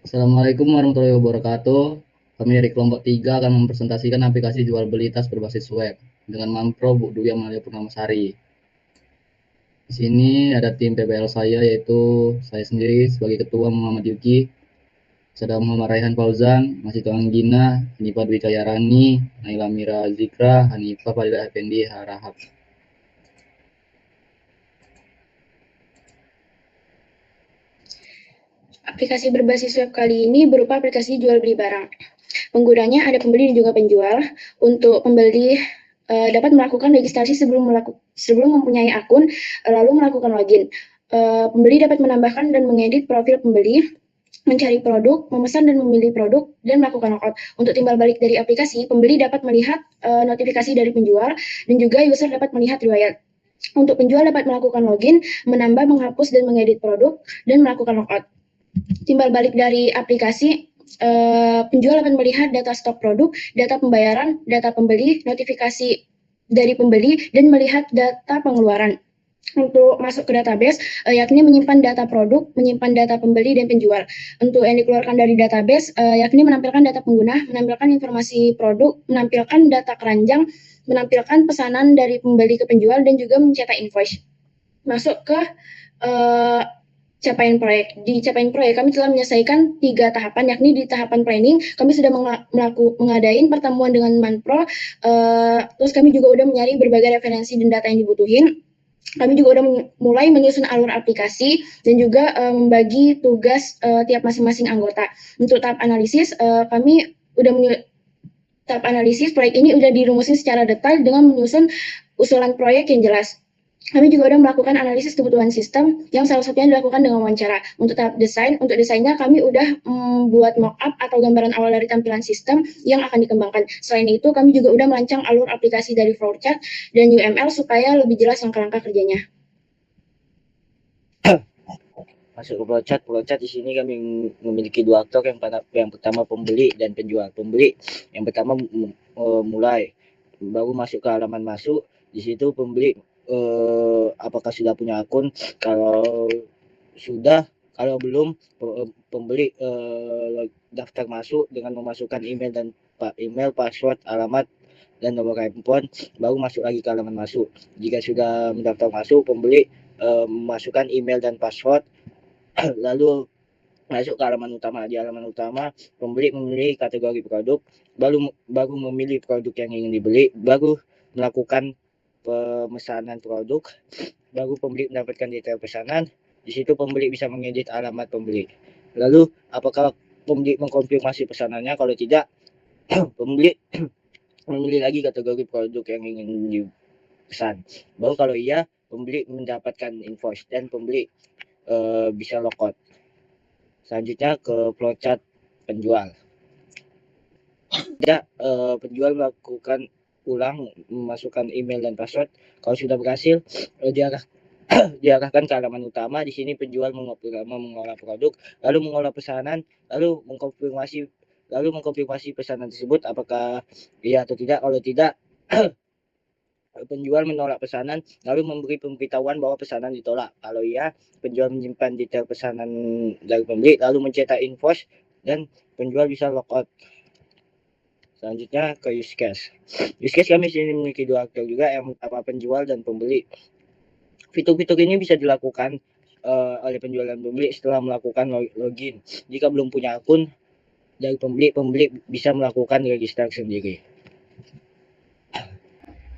Assalamualaikum warahmatullahi wabarakatuh. Kami dari kelompok 3 akan mempresentasikan aplikasi jual beli tas berbasis web dengan Manpro Bu Dwi Amalia Purnamasari. Di sini ada tim PBL saya, yaitu saya sendiri sebagai ketua Muhammad Yuki, Sada Muhammad Raihan Fauzan, Masito Anggina, Hanifah Dwi Cahyarani, Naila Mira Zikra, Hanifah Fadila Effendi Harahap. Aplikasi berbasis web kali ini berupa aplikasi jual beli barang. Penggunanya ada pembeli dan juga penjual. Untuk pembeli dapat melakukan registrasi sebelum mempunyai akun, lalu melakukan login. Pembeli dapat menambahkan dan mengedit profil pembeli, mencari produk, memesan dan memilih produk, dan melakukan logout. Untuk timbal balik dari aplikasi, pembeli dapat melihat notifikasi dari penjual, dan juga user dapat melihat riwayat. Untuk penjual dapat melakukan login, menambah, menghapus, dan mengedit produk, dan melakukan logout. Timbal balik dari aplikasi, penjual akan melihat data stok produk, data pembayaran, data pembeli, notifikasi dari pembeli, dan melihat data pengeluaran. Untuk masuk ke database, yakni menyimpan data produk, menyimpan data pembeli dan penjual. Untuk yang dikeluarkan dari database, yakni menampilkan data pengguna, menampilkan informasi produk, menampilkan data keranjang, menampilkan pesanan dari pembeli ke penjual, dan juga mencetak invoice. Masuk ke capaian proyek. Di capaian proyek kami telah menyelesaikan 3 tahapan, yakni di tahapan planning kami sudah mengadain pertemuan dengan Manpro, terus kami juga udah mencari berbagai referensi dan data yang dibutuhin. Kami juga udah mulai menyusun alur aplikasi dan juga membagi tugas tiap masing-masing anggota. Untuk tahap analisis, kami udah tahap analisis proyek ini udah dirumusin secara detail dengan menyusun usulan proyek yang jelas. Kami juga sudah melakukan analisis kebutuhan sistem yang salah satunya dilakukan dengan wawancara. Untuk tahap desain, untuk desainnya kami sudah membuat mockup atau gambaran awal dari tampilan sistem yang akan dikembangkan. Selain itu, kami juga sudah merancang alur aplikasi dari flowchart dan UML supaya lebih jelas langkah-langkah kerjanya. Masuk ke flowchart di sini kami memiliki dua aktor. Yang pertama pembeli dan penjual. Pembeli yang pertama mulai, baru masuk ke halaman masuk. Di situ pembeli apakah sudah punya akun. Kalau sudah, kalau belum, pembeli daftar masuk dengan memasukkan email, password, alamat, dan nomor handphone, baru masuk lagi ke halaman masuk. Jika sudah mendaftar masuk, pembeli memasukkan email dan password, lalu masuk ke halaman utama. Di halaman utama, pembeli memilih kategori produk, baru memilih produk yang ingin dibeli, baru melakukan pemesanan produk, baru pembeli mendapatkan detail pesanan. Di situ pembeli bisa mengedit alamat pembeli. Lalu apakah pembeli mengkonfirmasi pesanannya? Kalau tidak, pembeli memilih lagi kategori produk yang ingin dipesan. Baru kalau iya, pembeli mendapatkan invoice dan pembeli bisa logout. Selanjutnya ke flowchart penjual. Tidak, penjual melakukan ulang, memasukkan email dan password. Kalau sudah berhasil, diarahkan ke halaman utama. Di sini penjual mengolah produk, lalu mengolah pesanan, lalu mengkonfirmasi pesanan tersebut apakah iya atau tidak. Kalau tidak, penjual menolak pesanan, lalu memberi pemberitahuan bahwa pesanan ditolak. Kalau iya, penjual menyimpan detail pesanan dari pembeli, lalu mencetak invoice, dan penjual bisa logout. Selanjutnya ke use case. Use case kami sini memiliki dua aktor juga, yang pertama penjual dan pembeli. Fitur-fitur ini bisa dilakukan oleh penjual dan pembeli setelah melakukan login. Jika belum punya akun dari pembeli bisa melakukan registrasi sendiri.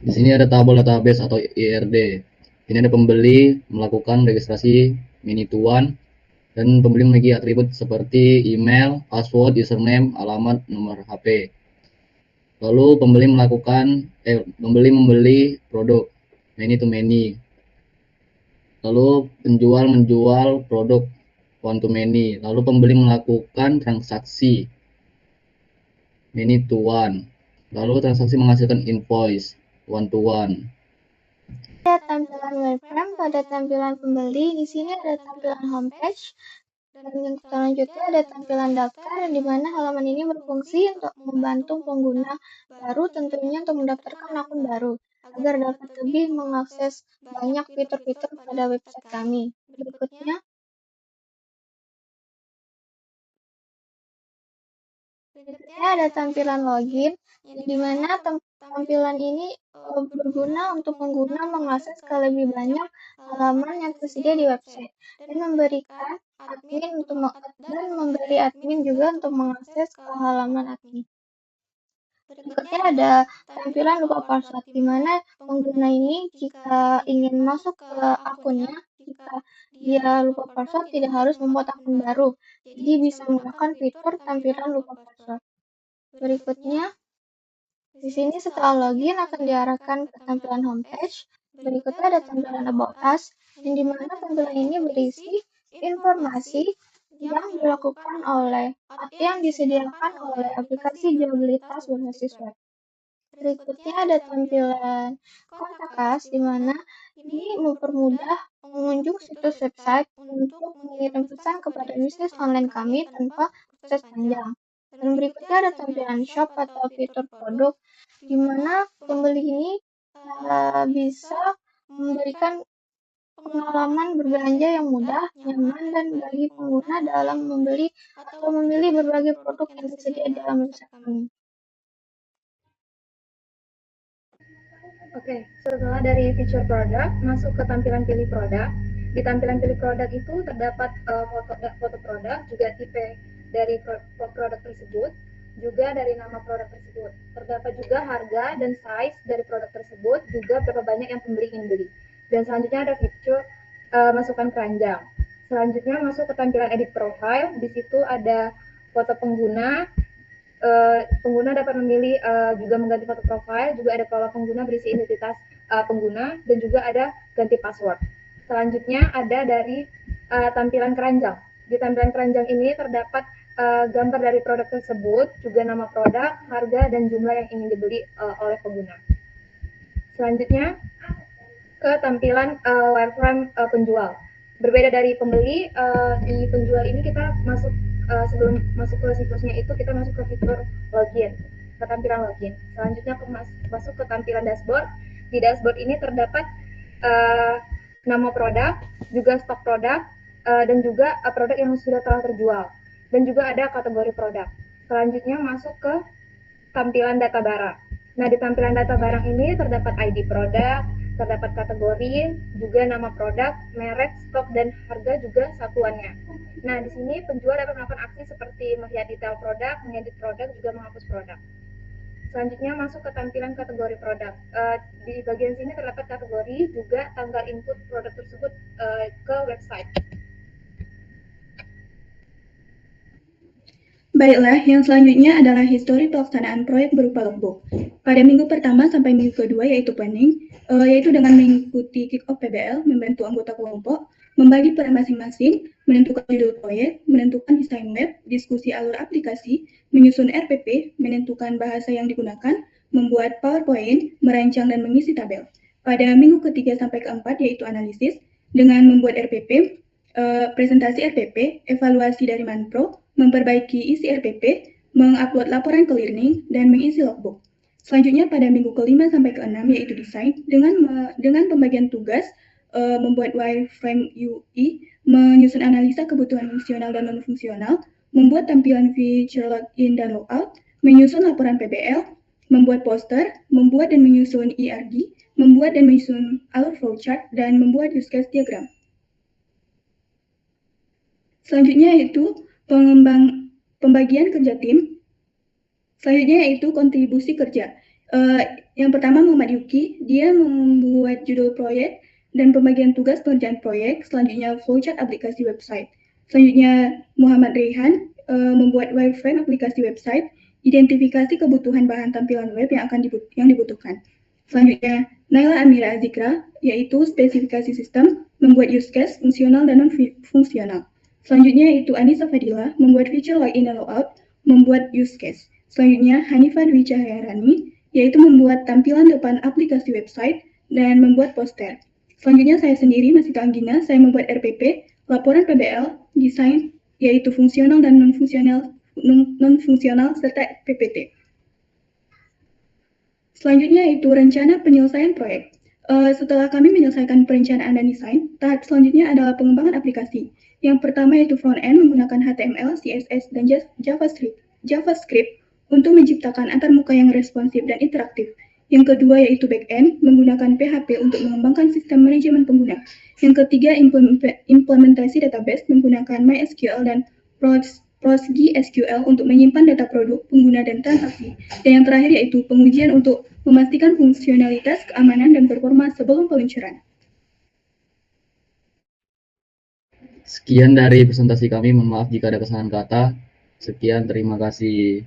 Di sini ada tabel database atau IRD. Ini ada pembeli melakukan registrasi mini tuan dan pembeli memiliki atribut seperti email, password, username, alamat, nomor HP. Lalu pembeli membeli produk many to many. Lalu penjual menjual produk one to many. Lalu pembeli melakukan transaksi many to one. Lalu transaksi menghasilkan invoice one to one. Ada tampilan wireframe pada tampilan pembeli. Di sini ada tampilan homepage. Dan yang selanjutnya ada tampilan daftar, di mana halaman ini berfungsi untuk membantu pengguna baru, tentunya untuk mendaftarkan akun baru, agar dapat lebih mengakses banyak fitur-fitur pada website kami. Berikutnya, Berikutnya ada tampilan login, yang dimana tampilan ini berguna untuk pengguna mengakses ke lebih banyak halaman yang tersedia di website dan memberikan admin dan memberi admin juga untuk mengakses ke halaman admin. Berikutnya ada tampilan lupa password, di mana pengguna ini jika ingin masuk ke akunnya, jika dia lupa password tidak harus membuat akun baru, jadi bisa menggunakan fitur tampilan lupa password. Berikutnya, di sini setelah login akan diarahkan ke tampilan homepage. Berikutnya ada tampilan About Us, yang dimana tampilan ini berisi informasi yang disediakan oleh aplikasi jual beli tas berbasis web. Berikutnya ada tampilan Kontak Us, di mana ini mempermudah pengunjung situs website untuk mengirim pesan kepada bisnis online kami tanpa proses panjang. Dan berikutnya ada tampilan shop atau fitur produk, di mana pembeli ini bisa memberikan pengalaman berbelanja yang mudah, nyaman, dan bagi pengguna dalam membeli atau memilih berbagai produk yang tersedia dalam website kami. Oke, setelah dari feature produk, masuk ke tampilan pilih produk. Di tampilan pilih produk itu terdapat foto produk, juga tipe dari produk tersebut, juga dari nama produk tersebut. Terdapat juga harga dan size dari produk tersebut, juga berapa banyak yang pembeli ingin beli. Dan selanjutnya ada fitur masukkan keranjang. Selanjutnya masuk ke tampilan edit profile. Di situ ada foto pengguna. Pengguna dapat memilih juga mengganti foto profile, juga ada pola pengguna berisi identitas pengguna, dan juga ada ganti password. Selanjutnya ada dari tampilan keranjang. Di tampilan keranjang ini terdapat gambar dari produk tersebut, juga nama produk, harga, dan jumlah yang ingin dibeli oleh pengguna. Selanjutnya ke tampilan wireframe penjual. Berbeda dari pembeli, di penjual ini kita masuk sebelum masuk ke situsnya itu kita masuk ke fitur login, ke tampilan login. Selanjutnya masuk ke tampilan dashboard. Di dashboard ini terdapat nama produk, juga stok produk, dan juga produk yang sudah telah terjual, dan juga ada kategori produk. Selanjutnya masuk ke tampilan data barang. Nah, di tampilan data barang ini terdapat ID produk, terdapat kategori, juga nama produk, merek, stok, dan harga juga satuannya. Nah, di sini penjual dapat melakukan aksi seperti melihat detail produk, mengedit produk, juga menghapus produk. Selanjutnya masuk ke tampilan kategori produk. Di bagian sini terdapat kategori, juga tanggal input produk tersebut ke website. Baiklah, yang selanjutnya adalah histori pelaksanaan proyek berupa logbook. Pada minggu pertama sampai minggu kedua yaitu planning, yaitu dengan mengikuti kick-off PBL, membantu anggota kelompok, membagi peran masing-masing, menentukan judul proyek, menentukan desain web, diskusi alur aplikasi, menyusun RPP, menentukan bahasa yang digunakan, membuat PowerPoint, merancang dan mengisi tabel. Pada minggu ketiga sampai keempat yaitu analisis, dengan membuat RPP, presentasi RPP, evaluasi dari Manpro, memperbaiki isi RPP, mengupload laporan ke learning, dan mengisi logbook. Selanjutnya pada minggu kelima sampai keenam yaitu desain, dengan pembagian tugas, membuat wireframe UI, menyusun analisa kebutuhan fungsional dan non-fungsional, membuat tampilan feature login dan logout, menyusun laporan PBL, membuat poster, membuat dan menyusun ERD, membuat dan menyusun alur flowchart, dan membuat use case diagram. Selanjutnya yaitu pembagian kerja tim. Selanjutnya yaitu kontribusi kerja. Yang pertama Muhammad Yuki, dia membuat judul proyek dan pembagian tugas pengerjaan proyek. Selanjutnya flowchart aplikasi website. Selanjutnya Muhammad Rehan membuat wireframe aplikasi website, identifikasi kebutuhan bahan tampilan web yang dibutuhkan. Selanjutnya Naila Amira Azikra, yaitu spesifikasi sistem, membuat use case fungsional dan non-fungsional. Selanjutnya yaitu Anissa Fadila, membuat feature login dan logout, membuat use case. Selanjutnya Hanifah Dwi Cahyarani, yaitu membuat tampilan depan aplikasi website dan membuat poster. Selanjutnya saya sendiri, Masita Anggina, saya membuat RPP, laporan PBL, desain, yaitu fungsional dan non-fungsional, serta PPT. Selanjutnya yaitu rencana penyelesaian proyek. Setelah kami menyelesaikan perencanaan dan desain, tahap selanjutnya adalah pengembangan aplikasi. Yang pertama yaitu front-end menggunakan HTML, CSS, dan JavaScript. JavaScript untuk menciptakan antarmuka yang responsif dan interaktif. Yang kedua yaitu backend, menggunakan PHP untuk mengembangkan sistem manajemen pengguna. Yang ketiga, implementasi database menggunakan MySQL dan PostgreSQL untuk menyimpan data produk, pengguna, dan transaksi. Dan yang terakhir yaitu pengujian untuk memastikan fungsionalitas, keamanan, dan performa sebelum peluncuran. Sekian dari presentasi kami, mohon maaf jika ada kesalahan kata. Sekian, terima kasih.